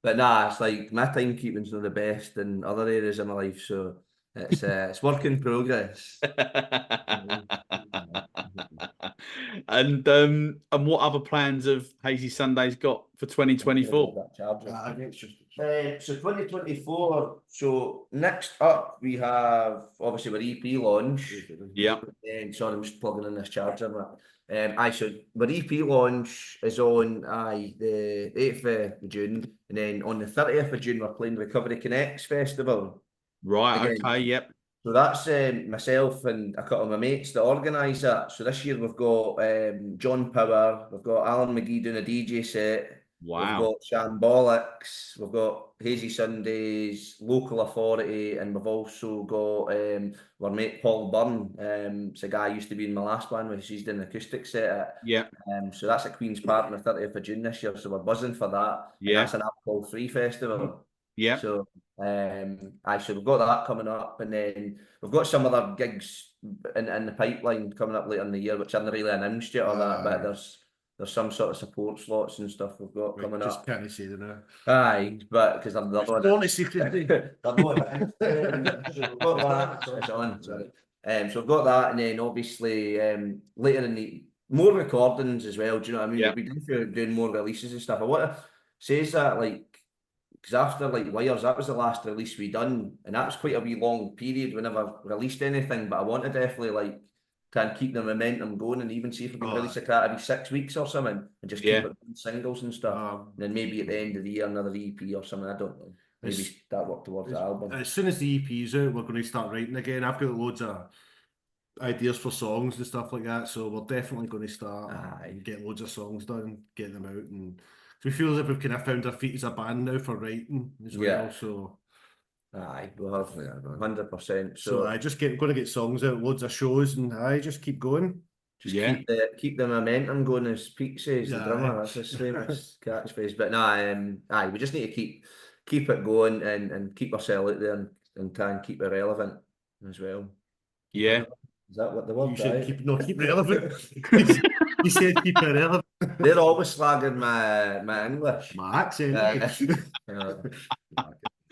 But nah, it's like my timekeeping's not the best in other areas of my life, so it's work in progress. And what other plans have Hazy Sundays got for 2024? So 2024. So next up we have obviously our EP launch. Yeah. And sorry, I'm just plugging in this charger. So our EP launch is on the 8th of June, and then on the 30th of June we're playing the Recovery Connects Festival. Right. Again. Okay. Yep. So that's myself and a couple of my mates that organise that. So this year we've got John Power, we've got Alan McGee doing a DJ set. Wow. We've got Shambolics, we've got Hazy Sundays, Local Authority, and we've also got our mate Paul Byrne. It's a guy who used to be in my last band, which he's doing an acoustic set. Yeah. So that's at Queen's Park on the 30th of June this year. So we're buzzing for that. Yeah. And that's an alcohol-free festival. Yeah. So so we've got that coming up, and then we've got some other gigs in the pipeline coming up later in the year, which aren't really announced yet or that, but there's some sort of support slots and stuff we've got coming just up. Can't say that now. Aye, but because I'm the other only secret. So we've got that. It's on. Sorry. So we've got that, and then obviously later in the more recordings as well. Do you know what I mean? Yeah. We've been doing more releases and stuff. I want to say that because after Wires, that was the last release we done, and that was quite a wee long period. We never released anything, but I want to definitely try and keep the momentum going, and even see if we can release a cat every 6 weeks or something, and just keep it singles and stuff. And then maybe at the end of the year another EP or something. I don't know. Maybe start work towards the album. As soon as the EP is out, we're going to start writing again. I've got loads of ideas for songs and stuff like that, so we're definitely going to start and get loads of songs done, get them out, and we feel as if we've kind of found our feet as a band now for writing as well. So we'll have 100%. So I just going to get songs out, loads of shows, and just keep going. Just keep the momentum going, as Pete says, the drummer. That's his famous catchphrase. But we just need to keep it going and keep ourselves out there and try and keep it relevant as well. Yeah. Is that what the word? You should keep relevant. You said keep it relevant. They're always slagging my English. My accent.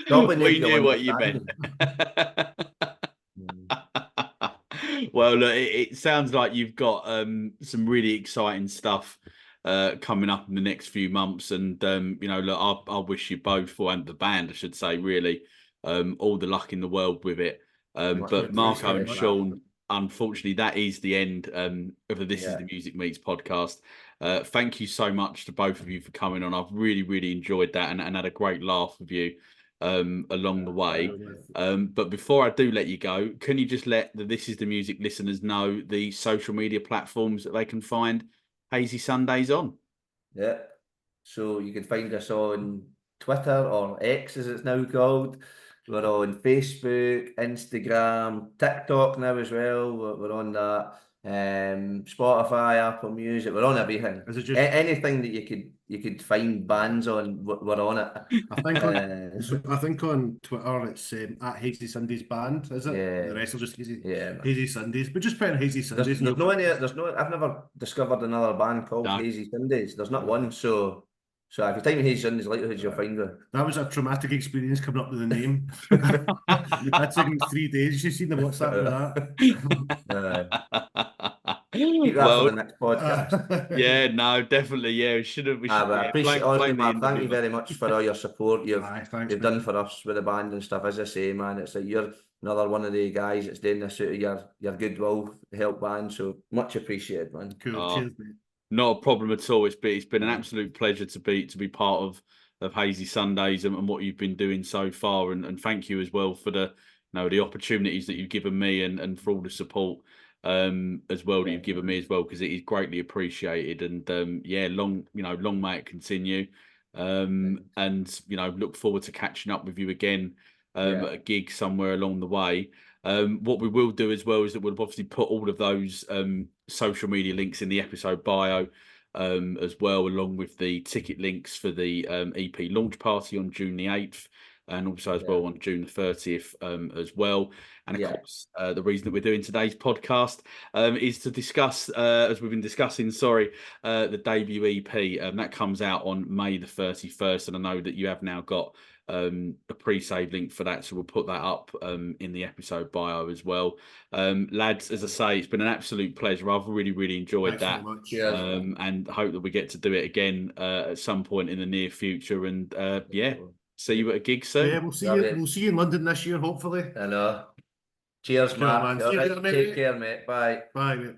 We knew what you meant. Well, look, it sounds like you've got some really exciting stuff coming up in the next few months, and look, I wish you both, and the band, I should say, really, all the luck in the world with it. But Marco and Sean, unfortunately, that is the end of the This Is the Music Meets podcast. Thank you so much to both of you for coming on. I've really, really enjoyed that and had a great laugh with you along the way. But before I do let you go, can you just let the This Is the Music listeners know the social media platforms that they can find Hazy Sundays on? Yeah. So you can find us on Twitter, or X as it's now called. We're on Facebook, Instagram, TikTok now as well. We're on that. Spotify, Apple Music, we're on everything. Is it just Anything that you could find bands on, we're on it. I think on Twitter it's at Hazy Sundays Band, is it? Yeah. The rest will just Hazy, Yeah, man. Hazy Sundays. But just put in Hazy Sundays. There's no I've never discovered another band called No. Hazy Sundays. There's not one, so if you type in Hazy Sundays, likelihood you'll find it. That was a traumatic experience coming up with the name. That took me 3 days. You seen the WhatsApp with that? Keep that for the next podcast. Yeah, no, definitely. Yeah, we should But I appreciate, honestly, Mark, thank you very much for all your support you've done for us with the band and stuff. As I say, man, it's like you're another one of the guys that's doing this out of your goodwill to help band. So much appreciated, man. Cool. Cheers, mate. Not a problem at all. It's been an absolute pleasure to be part of Hazy Sundays and what you've been doing so far. And thank you as well for the opportunities that you've given me and for all the support as well that you've given me as well, because it is greatly appreciated. And long may it continue. And look forward to catching up with you again at a gig somewhere along the way. What we will do as well is that we'll obviously put all of those social media links in the episode bio as well, along with the ticket links for the EP launch party on June the 8th, and also as well on June the 30th as well. And of course, the reason that we're doing today's podcast is to discuss, as we've been discussing, the debut EP that comes out on May the 31st. And I know that you have now got a pre-save link for that, so we'll put that up in the episode bio as well. Lads, as I say, it's been an absolute pleasure. I've really enjoyed that. And hope that we get to do it again at some point in the near future. And see you at a gig soon. Yeah, we'll see you in London this year, hopefully. I know. Cheers, Mark. Take care, mate. Bye. Bye, mate.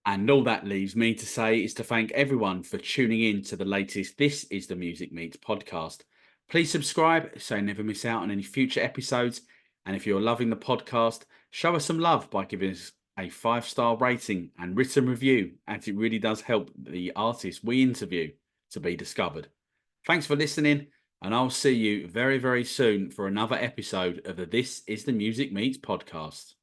And all that leaves me to say is to thank everyone for tuning in to the latest This Is The Music Meets podcast. Please subscribe so you never miss out on any future episodes. And if you're loving the podcast, show us some love by giving us a 5-star rating and written review, as it really does help the artists we interview to be discovered. Thanks for listening, and I'll see you very soon for another episode of the This Is The Music Meets podcast.